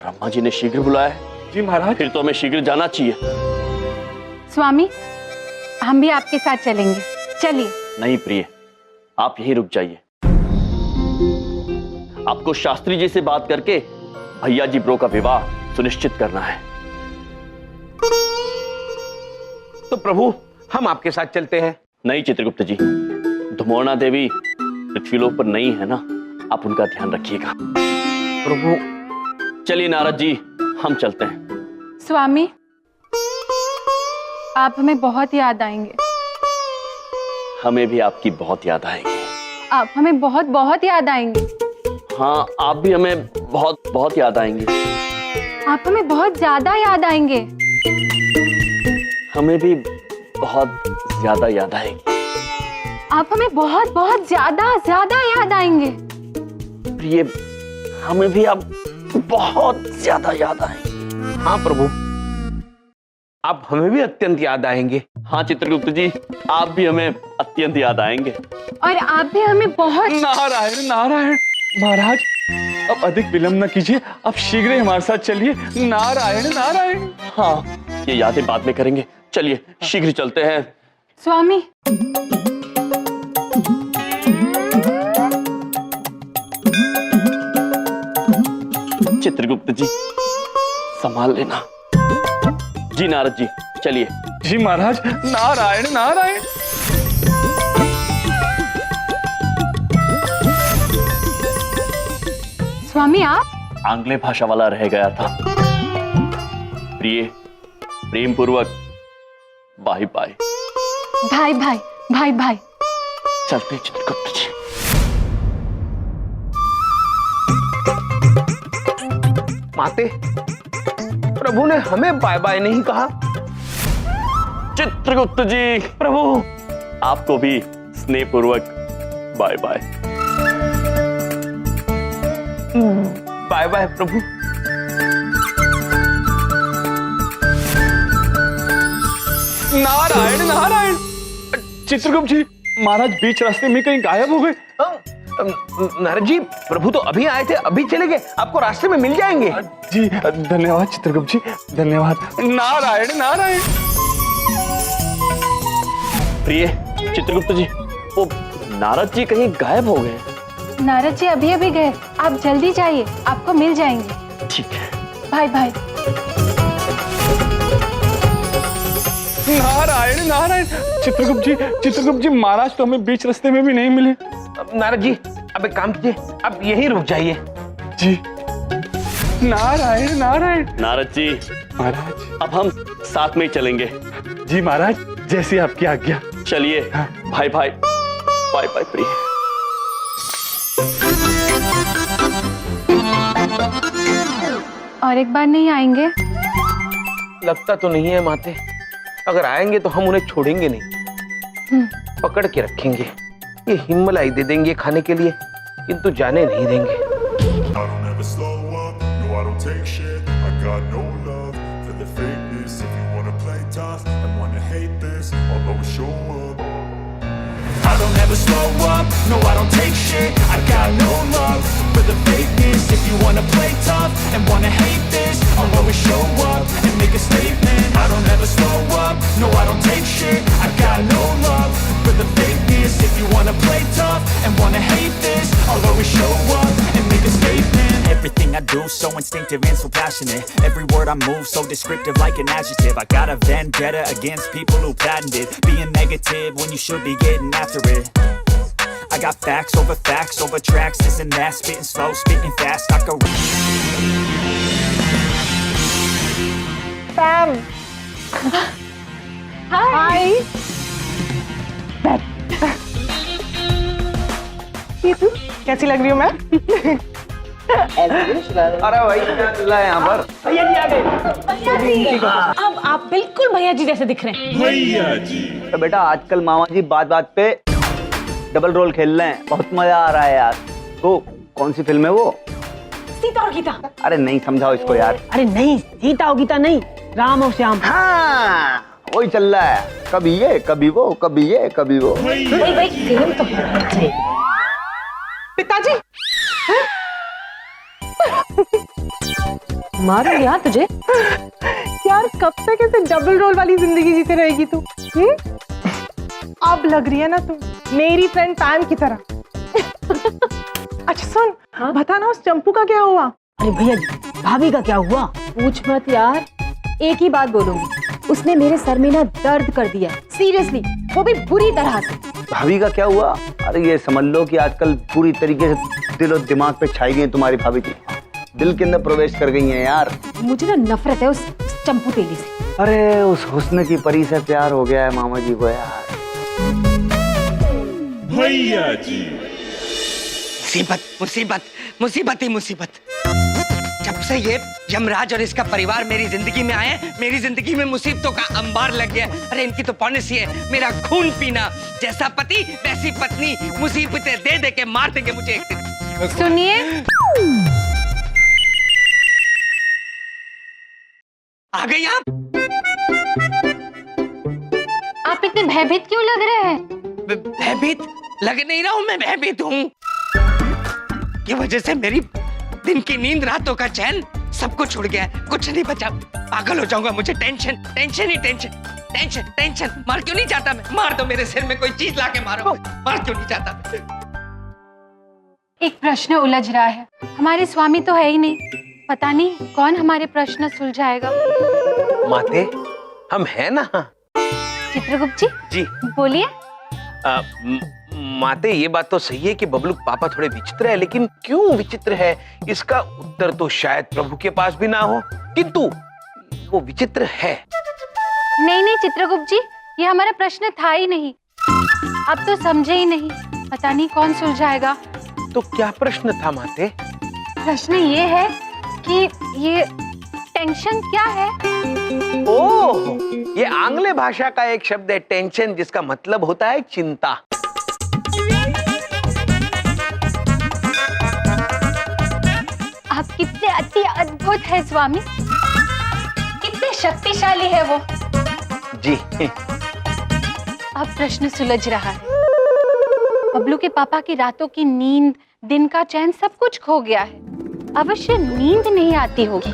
ब्रह्मा जी ने शीघ्र बुलाया है। जी महाराज। फिर तो हमें शीघ्र जाना चाहिए। स्वामी, हम भी आपके साथ चलेंगे, चलिए। नहीं प्रिय, आप यहीं रुक जाइए। आपको शास्त्री जी से बात करके भैया जी ब्रो का विवाह सुनिश्चित करना है। तो प्रभु, हम आपके साथ चलते हैं। नहीं चित्रगुप्त जी, धुमोना देवी पृथ्वीलोक पर नहीं है ना, आप उनका ध्यान रखिएगा। प्रभु। चलिए नारद जी, हम चलते हैं। स्वामी, आप हमें बहुत याद आएंगे। हमें भी आपकी बहुत याद आएगी। आप हमें बहुत बहुत याद आएंगे। हाँ, आप भी हमें बहुत बहुत याद आएंगे। आप हमें बहुत ज्यादा याद आएंगे। हमें भी बहुत ज्यादा याद आएगी। आप हमें बहुत बहुत ज्यादा ज्यादा याद आएंगे। प्रिय, हमें भी आप बहुत ज्यादा याद आएंगे। हाँ प्रभु, आप हमें भी अत्यंत याद आएंगे। हाँ चित्रगुप्त जी, आप भी हमें अत्यंत याद आएंगे। और आप भी हमें बहुत। नारायण नारायण। महाराज, अब अधिक विलंब न कीजिए, आप शीघ्र ही हमारे साथ चलिए। नारायण नारायण। हाँ, ये यादें बाद में करेंगे। चलिए शीघ्र चलते हैं। स्वामी, चित्रगुप्त जी, संभाल लेना। जी नारद जी, चलिए। जी महाराज। नारायण नारायण। स्वामी आप? आंग्ले भाषा वाला रह गया था। प्रिय, प्रेम पूर्वक बाय बाय। भाई भाई भाई भाई। चलते चित्रगुप्त जी। माते, प्रभु ने हमें बाय बाय नहीं कहा। चित्रगुप्त जी, प्रभु, आपको भी स्नेह पूर्वक बाय बाय। बाय बाय प्रभु। नारायण नारायण। चित्रगुप्त जी, महाराज बीच रास्ते में कहीं गायब हो गए। नारद जी, प्रभु तो अभी आए थे, अभी चले गए। आपको रास्ते में मिल जाएंगे। जी धन्यवाद चित्रगुप्त जी, धन्यवाद। नारायण नारायण। प्रिय चित्रगुप्त जी, वो नारद जी कहीं गायब हो गए। नारद जी अभी अभी गए, आप जल्दी जाइए, आपको मिल जाएंगे। ठीक है। भाई भाई। नारायण नारायण। चित्रगुप्त जी, महाराज तो हमें बीच रास्ते में भी नहीं मिले। नारद जी, अब एक काम कीजिए, अब यहीं रुक जाइए। जी। नारायण नारायण। नारद जी, महाराज। अब हम साथ में ही चलेंगे। जी महाराज, जैसी आपकी आज्ञा। चलिए। हाँ। भाई भाई, बाय बाय प्रिय। और एक बार नहीं आएंगे? लगता तो नहीं है माते, अगर आएंगे तो हम उन्हें छोड़ेंगे नहीं, पकड़ के रखेंगे। ये हिम्मलाई दे देंगे खाने के लिए, किंतु जाने नहीं देंगे। I don't ever slow up, no I don't take shit. I got no love for the fakeness. If you wanna play tough and wanna hate this, I'll always show up. I don't ever slow up, no I don't take shit. I got no love for the fakeness. If you wanna play tough and wanna hate this, I'll always show up and make a statement. I don't ever slow up, no I don't take shit. I got no love for the fakeness. If you wanna play tough and wanna hate this, I'll always show up and make a statement. Everything I do so instinctive and so passionate. Every word I move so descriptive like an adjective. I got a vendetta against people who patented being negative when you should be getting after it. I got facts over tracks, this and that. Spitting slow, spitting fast, I could. Sam. Hi. ये तू कैसी लग रही हूँ मैं? अरे भाई क्या चल रहा है यहाँ पर? भैया जी आ गए। अब आप बिल्कुल भैया जी जैसे दिख रहे हैं। तो बेटा आजकल मामा जी बात बात पे डबल रोल खेल रहे हैं, बहुत मजा आ रहा है यार। तो कौन सी फिल्म है वो? सीता और गीता। अरे नहीं, समझाओ इसको यार। अरे नहीं, सीता और गीता नहीं, राम और श्याम। हाँ वही चल रहा है, कभी ये कभी वो, कभी ये कभी वो। भाई गेम तो है। पिताजी मारूंगी हाँ तुझे। यार कब तक ऐसे डबल रोल वाली जिंदगी जीते रहेगी तू? अब लग रही है ना तू मेरी फ्रेंड पैम की तरह। अच्छा सुन, हाँ? बता ना उस चंपू का क्या हुआ? अरे भैया जी, भाभी का क्या हुआ? पूछ मत यार, एक ही बात बोलूंगी, उसने मेरे सर में ना दर्द कर दिया, सीरियसली, वो भी बुरी तरह से। भाभी का क्या हुआ? अरे ये समझ लो कि आजकल पूरी तरीके से दिल और दिमाग पे छाई गई हैं तुम्हारी भाभी जी, दिल के अंदर प्रवेश कर गई हैं यार। मुझे ना नफरत है उस चंपू तेली से। अरे उस हुस्न की परी से प्यार हो गया है मामा जी को यार। भैया जी मुसीबत मुसीबत मुसीबत ही मुसीबत। जब से ये यमराज और इसका परिवार मेरी जिंदगी में आए, मेरी जिंदगी में मुसीबतों का अंबार लग गया। अरे इनकी तो पॉलिसी है मेरा खून पीना, जैसा पति वैसी पत्नी, मुसीबतें दे दे के मार देंगे मुझे एक दिन। सुनिए, आ गई आप इतने भयभीत क्यों लग रहे हैं? भयभीत लग नहीं रहा हूं, मैं भयभीत हूं। की वजह से मेरी दिन की नींद, रातों का चैन, सब कुछ उड़ गया है, कुछ नहीं बचा। पागल हो जाऊंगा, मुझे टेंशन टेंशन ही टेंशन टेंशन टेंशन। मार क्यों नहीं जाता मैं? मार दो, मेरे सिर में कोई चीज लाके मारो। मार क्यों नहीं जाता? एक प्रश्न उलझ रहा है, हमारे स्वामी तो है ही नहीं, पता नहीं कौन हमारे प्रश्न सुलझाएगा। माते हम हैं ना। चित्रगुप्त जी जी बोलिए। माते ये बात तो सही है कि बबलू पापा थोड़े विचित्र है, लेकिन क्यों विचित्र है इसका उत्तर तो शायद प्रभु के पास भी ना हो, किंतु वो विचित्र है। नहीं नहीं चित्रगुप्त जी, ये हमारा प्रश्न था ही नहीं, अब तो समझे ही नहीं, पता नहीं कौन सुलझाएगा। तो क्या प्रश्न था माते? प्रश्न ये है कि ये टेंशन क्या है? ओह, ये आंग्ल भाषा का एक शब्द है टेंशन, जिसका मतलब होता है चिंता। आप कितने अति अद्भुत है स्वामी, कितने शक्तिशाली है वो। जी अब प्रश्न सुलझ रहा है। बबलू के पापा की रातों की नींद, दिन का चैन, सब कुछ खो गया है। अवश्य नींद नहीं आती होगी।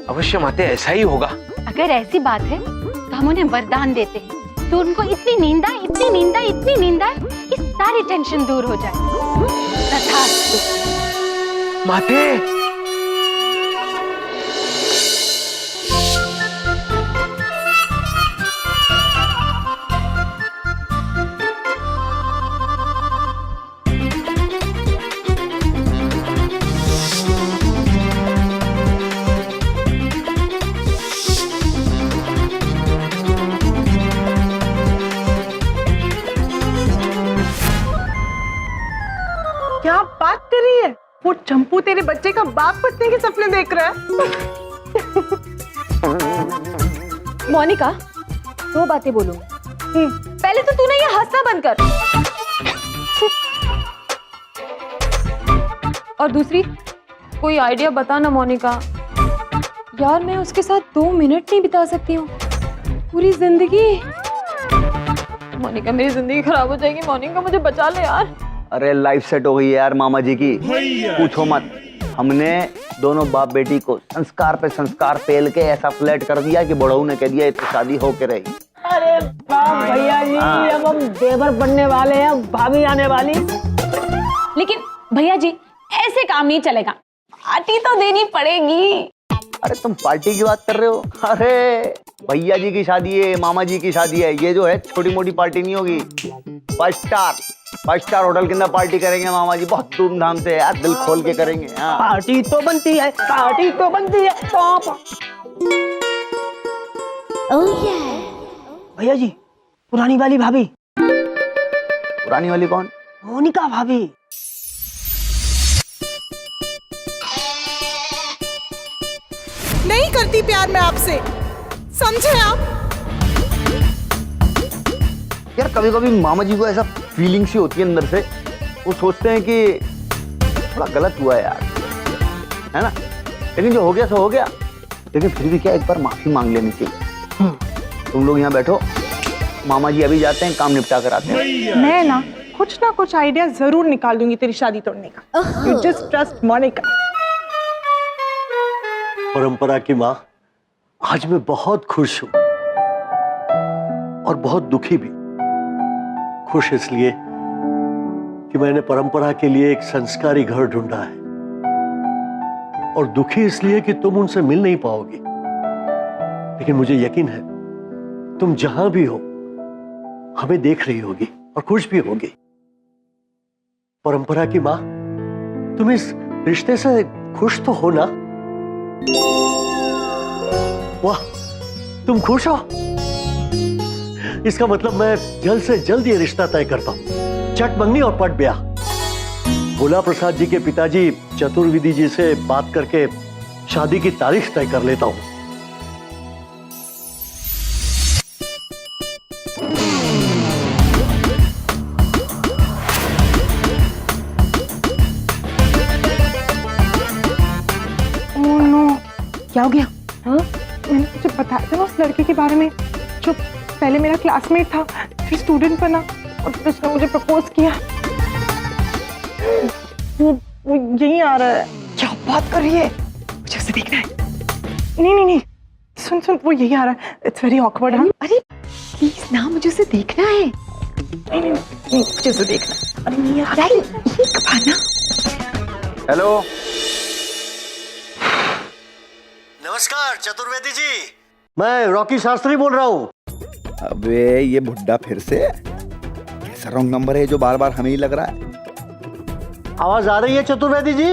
अवश्य माते ऐसा ही होगा। अगर ऐसी बात है तो हम उन्हें वरदान देते हैं, तो उनको इतनी नींद आए, इतनी नींद आए, इतनी नींद आए कि सारी टेंशन दूर हो जाए। तथास्तु। माते क्या बात कर रही है? वो चंपू तेरे बच्चे का बाप बनने के सपने देख रहा है। मोनिका, दो बातें बोलूंगी। पहले तो तूने ये हंसना बंद कर, और दूसरी, कोई आइडिया बता ना मोनिका। यार मैं उसके साथ 2 मिनट नहीं बिता सकती हूँ, पूरी जिंदगी। मोनिका मेरी जिंदगी खराब हो जाएगी, मोनिका मुझे बचा ले यार। अरे लाइफ सेट हो गई है यार मामा जी की, पूछो मत। हमने दोनों बाप बेटी को संस्कार पे संस्कार पेल के ऐसा फ्लैट कर दिया कि बड़ों ने कह दिया तो शादी होके रही। अरे भैया जी, अब हम देवर बनने वाले हैं, भाभी आने वाली। लेकिन भैया जी ऐसे काम नहीं चलेगा, पार्टी तो देनी पड़ेगी। अरे तुम पार्टी की बात कर रहे हो? अरे भैया जी की शादी है, मामा जी की शादी है, ये जो है छोटी मोटी पार्टी नहीं होगी। 5 स्टार होटल के अंदर पार्टी करेंगे मामा जी, बहुत धूमधाम से यार, दिल खोल के करेंगे। हाँ। पार्टी तो बनती है, पार्टी तो बनती है। भैया जी, पुरानी वाली भाभी। पुरानी वाली कौन? मोनिका भाभी। नहीं करती प्यार मैं आपसे, समझे आप? यार कभी कभी मामा जी को ऐसा फीलिंग सी होती है अंदर से, वो सोचते हैं कि थोड़ा गलत हुआ यार, है ना? लेकिन जो हो गया सो हो गया। लेकिन फिर भी क्या, एक बार माफी मांग लेनी चाहिए। तुम लोग यहाँ बैठो, मामा जी अभी जाते हैं, काम निपटा कर आते हैं। मैं ना कुछ आइडिया जरूर निकाल दूंगी तेरी शादी तोड़ने का। You just trust Monica. Parampara की माँ, आज मैं बहुत खुश हूं और बहुत दुखी भी। खुश इसलिए कि मैंने परंपरा के लिए एक संस्कारी घर ढूंढा है, और दुखी इसलिए कि तुम उनसे मिल नहीं पाओगी। लेकिन मुझे यकीन है तुम जहां भी हो हमें देख रही होगी और खुश भी होगी। परंपरा की माँ, तुम इस रिश्ते से खुश तो हो ना? वाह, तुम खुश हो? इसका मतलब मैं जल्द से जल्द ये रिश्ता तय करता हूं। चट मंगनी और पट ब्याह। भोला प्रसाद जी के पिताजी चतुर्वेदी जी से बात करके शादी की तारीख तय कर लेता हूं। क्या हो गया? हाँ, मैंने तुझे बताया था ना उस लड़के के बारे में जो पहले मेरा क्लासमेट था, फिर स्टूडेंट बना और फिर उसने मुझे प्रपोज किया। वो यहीं आ रहा है। क्या बात कर रही है? मुझे उसे देखना है। नहीं, सुन, वो यही आ रहा है। It's very awkward. हाँ, अरे प्लीज ना, मुझे उसे देखना है। नहीं, मुझे उसे देखना। अरे नहीं यार, हेलो, नमस्कार चतुर्वेदी जी, मैं रॉकी शास्त्री बोल रहा हूँ। अबे ये बुड्ढा फिर से कैसा रॉन्ग नंबर है जो बार बार हमें ही लग रहा है। आवाज आ रही है चतुर्वेदी जी?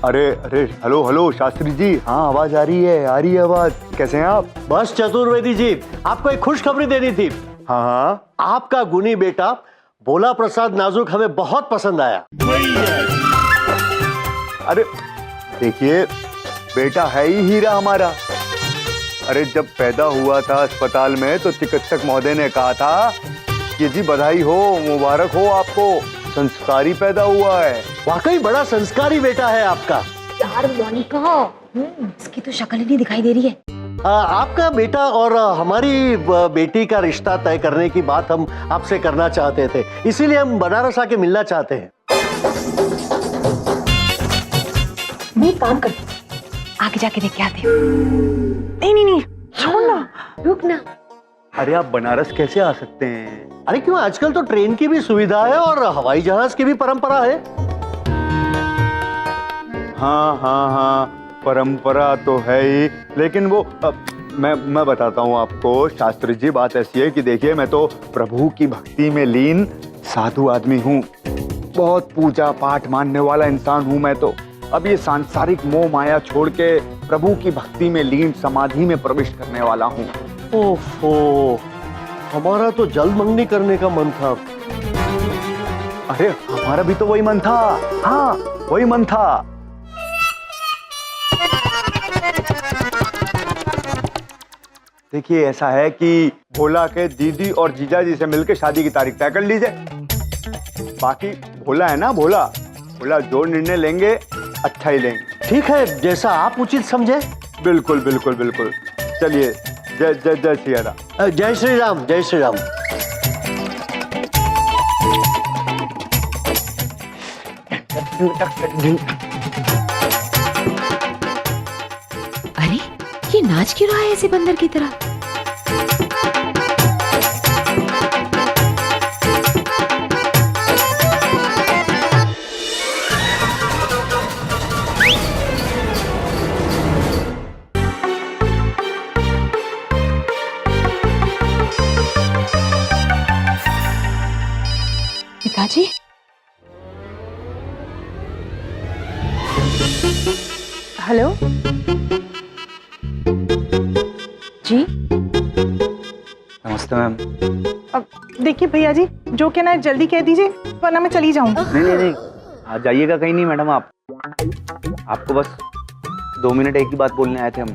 अरे हेलो शास्त्री जी, हाँ आवाज आ रही है आवाज। कैसे हैं आप? बस चतुर्वेदी जी, आपको एक खुशखबरी देनी थी। हाँ, आपका गुणी बेटा भोला प्रसाद नाजुक हमें बहुत पसंद आया। अरे देखिए, बेटा है ही हीरा हमारा। अरे जब पैदा हुआ था अस्पताल में तो चिकित्सक महोदय ने कहा था कि जी बधाई हो, मुबारक हो आपको, संस्कारी पैदा हुआ है। वाकई बड़ा संस्कारी बेटा है आपका। यार मोनिका, इसकी तो शक्ल ही नहीं दिखाई दे रही है। आपका बेटा और हमारी बेटी का रिश्ता तय करने की बात हम आपसे करना चाहते थे, इसीलिए हम बनारस आके मिलना चाहते हैं। मैं काम करती, आगे जाके देख के आती हूँ। नहीं, छोड़ ना, रुक ना। अरे आप बनारस कैसे आ सकते हैं? अरे क्यों, आजकल तो ट्रेन की भी सुविधा है और हवाई जहाज की भी परंपरा है। हाँ, परंपरा तो है ही, लेकिन वो मैं बताता हूँ आपको शास्त्री जी। बात ऐसी है कि देखिए, मैं तो प्रभु की भक्ति में लीन साधु आदमी हूँ, बहुत पूजा पाठ मानने वाला इंसान हूँ मैं तो। अब ये सांसारिक मोह माया छोड़ के प्रभु की भक्ति में लीन समाधि में प्रवेश करने वाला हूँ। ओफो, हमारा तो जल मंगनी करने का मन था। अरे हमारा भी तो वही मन था। हाँ, वही मन था। देखिए ऐसा है कि भोला के दीदी और जीजा जी से मिलकर शादी की तारीख तय कर लीजिए। बाकी भोला है ना, भोला जो निर्णय लेंगे अच्छा ही लेंगे। ठीक है, जैसा आप उचित समझे। बिल्कुल। चलिए, जय श्री राम। जय श्री राम, जय श्री राम। अरे ये नाच क्यों रहा है ऐसे बंदर की तरह? पिताजी, हेलो जी। नमस्ते मैम। अब देखिए भैया जी, जो कहना है जल्दी कह दीजिए, वरना मैं चली जाऊंगी। नहीं, आज जाइएगा कहीं नहीं मैडम। आपको बस 2 मिनट एक ही बात बोलने आए थे हम।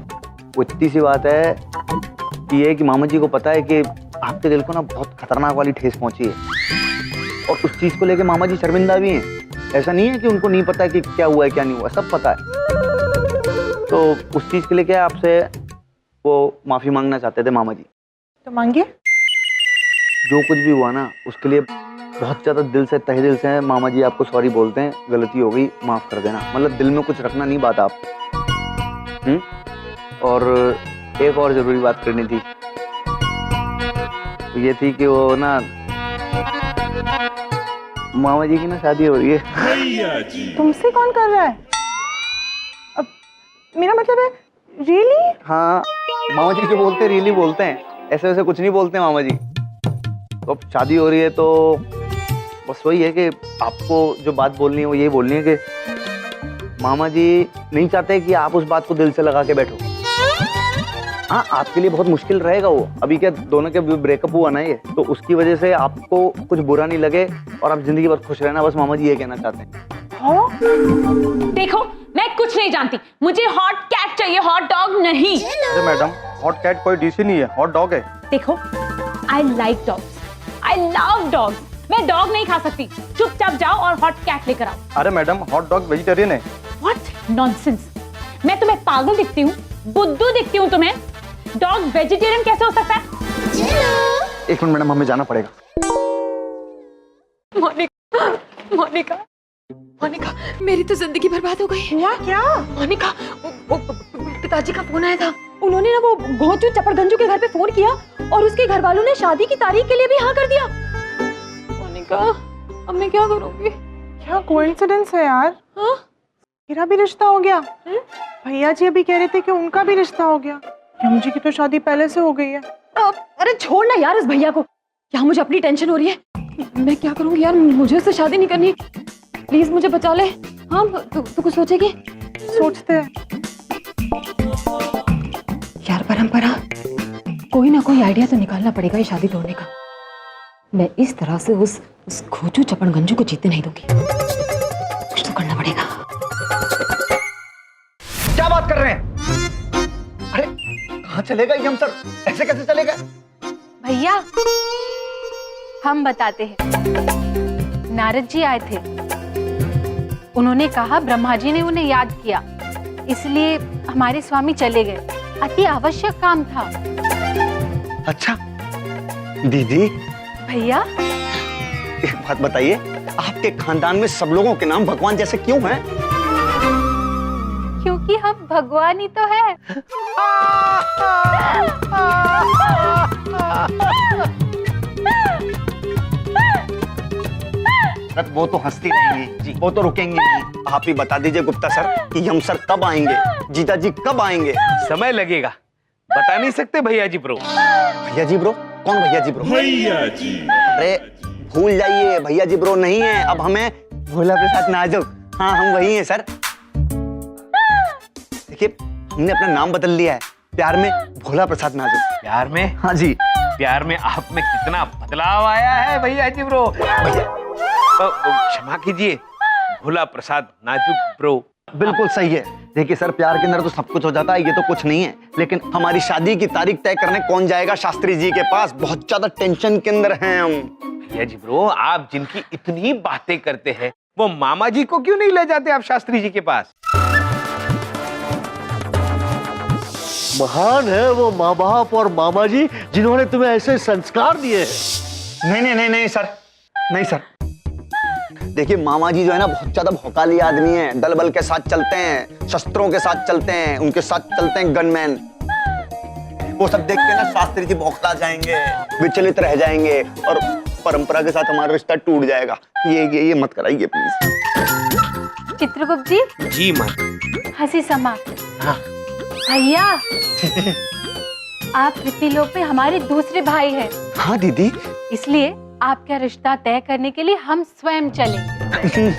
वो इतनी सी बात है कि ये कि मामा जी को पता है कि आपके दिल को ना बहुत खतरनाक वाली ठेस पहुंची है, और उस चीज को लेके मामा जी शर्मिंदा भी हैं। ऐसा नहीं है कि उनको नहीं पता कि क्या हुआ है क्या नहीं हुआ, सब पता है। तो उस चीज के लिए क्या आपसे वो माफी मांगना चाहते थे मामा जी। तो मांगिए। जो कुछ भी हुआ ना उसके लिए बहुत ज्यादा दिल से, तहे दिल से मामा जी आपको सॉरी बोलते हैं, गलती हो गई, माफ कर देना। मतलब दिल में कुछ रखना नहीं बात आप। और एक और जरूरी बात करनी थी, तो ये थी कि वो ना मामा जी की ना शादी हो रही है। तुमसे कौन कर रहा है? अब मेरा मतलब है रियली? हाँ, मामा जी जो बोलते हैं रियली बोलते हैं, ऐसे वैसे कुछ नहीं बोलते मामा जी। तो अब शादी हो रही है तो बस वही है कि आपको जो बात बोलनी है वो यही बोलनी है कि मामा जी नहीं चाहते कि आप उस बात को दिल से लगा के बैठो। हाँ, आपके लिए बहुत मुश्किल रहेगा वो, अभी क्या दोनों के ब्रेकअप हुआ ना ये, तो उसकी वजह से आपको कुछ बुरा नहीं लगे और आप जिंदगी भर खुश रहना, बस मामा जी ये कहना चाहते हैं। देखो, मैं कुछ नहीं जानती, मुझे हॉट कैट चाहिए, हॉट डॉग नहीं। अरे मैडम, हॉट कैट कोई डिश ही नहीं है, हॉट डॉग है। देखो, I like dogs, I love dogs, मैं डॉग नहीं खा सकती। चुपचाप जाओ और हॉट कैट लेकर आओ। अरे मैडम, हॉट डॉग वेजिटेरियन है। व्हाट नॉनसेंस, मैं तुम्हें पागल दिखती हूँ, बुद्धू दिखती हूँ तुम्हें? डॉग वेजिटेरियन कैसे हो सकता है? एक मिनट मैडम, हमें जाना पड़ेगा। मोनिका, मोनिका, मोनिका, मेरी तो जिंदगी बर्बाद हो गई। हुआ क्या? मोनिका, वो पिताजी का फोन आया था, उन्होंने ना वो घोंचू चपड़गंजू के घर पे फोन किया और उसके घर वालों ने शादी की तारीख के लिए भी हाँ कर दिया। मोनिका, अब मैं क्या करूंगी? क्या कोइंसिडेंस है यार। हाँ? मेरा भी रिश्ता हो गया। भैया जी अभी कह रहे थे कि उनका भी रिश्ता हो गया। यम जी की तो शादी पहले से हो गई है। अरे छोड़ ना यार इस भैया को, क्या मुझे अपनी टेंशन हो रही है। मैं क्या करूंगी यार, मुझे उससे शादी नहीं करनी, प्लीज मुझे बचा ले। हाँ, तू कुछ सोचेगी? सोचते हैं यार, परंपरा, कोई ना कोई आइडिया तो निकालना पड़ेगा ये शादी तोड़ने का। मैं इस तरह से उस घोचू चपड़गंजू को जीतने नहीं दूंगी, कुछ तो करना पड़ेगा। क्या बात कर रहे हैं? अरे कहाँ चलेगा यम सर, ऐसे कैसे चलेगा? भैया, हम बताते हैं। नारद जी आए थे, उन्होंने कहा ब्रह्मा जी ने उन्हें याद किया, इसलिए हमारे स्वामी चले गए। अति आवश्यक काम था। अच्छा दीदी, भैया, एक बात बताइए, आपके खानदान में सब लोगों के नाम भगवान जैसे क्यों हैं? क्योंकि हम भगवान ही तो है। सर वो तो हंसती रहेंगी जी, वो तो रुकेंगी नहीं। आप ही बता दीजिए गुप्ता सर कि यम सर कब आएंगे, जीजा जी कब आएंगे? समय लगेगा, बता नहीं सकते भैया जी ब्रो। भैया जी ब्रो? कौन भैया जी ब्रो? भैया जी। अरे भूल जाइए, भैया जी ब्रो नहीं है, अब हमें भोला प्रसाद नाजुक, हाँ हम वही हैं सर। देखिए, हमने अपना नाम बदल लिया है, प्यार में भोला प्रसाद नाजुक। प्यार में? हाँ जी। प्यार में आप में कितना बदलाव आया है भैया जी ब्रो। क्षमा कीजिए, भोला प्रसाद नाजुक ब्रो। बिल्कुल सही है। देखिए सर, प्यार के अंदर तो सब कुछ हो जाता है, ये तो कुछ नहीं है। लेकिन हमारी शादी की तारीख तय करने कौन जाएगा शास्त्री जी के पास? बहुत ज्यादा टेंशन के अंदर हैं हम। भैया जी ब्रो, आप जिनकी इतनी बातें करते हैं, वो मामा जी को क्यों नहीं ले जाते आप शास्त्री जी के पास? महान है वो माँ बाप और मामा जी जिन्होंने तुम्हें ऐसे संस्कार दिए हैं। नहीं नहीं नहीं नहीं सर, नहीं सर। देखिए मामा जी जो है ना, बहुत ज्यादा भौकाली आदमी हैं, दल बल के साथ चलते हैं, शस्त्रों के साथ चलते हैं, उनके साथ चलते हैं गनमैन। वो सब देख के ना शास्त्री जी बौखला जाएंगे, विचलित रह जाएंगे और परंपरा के साथ हमारा रिश्ता टूट जाएगा। ये मत कराइए प्लीज। चित्रगुप्त जी। जी मां। हंसी समाप्त। हाँ। भैया, आप पृथ्वीलोक में हमारे दूसरे भाई हैं। हाँ दीदी। इसलिए आपका रिश्ता तय करने के लिए हम स्वयं चलेंगे।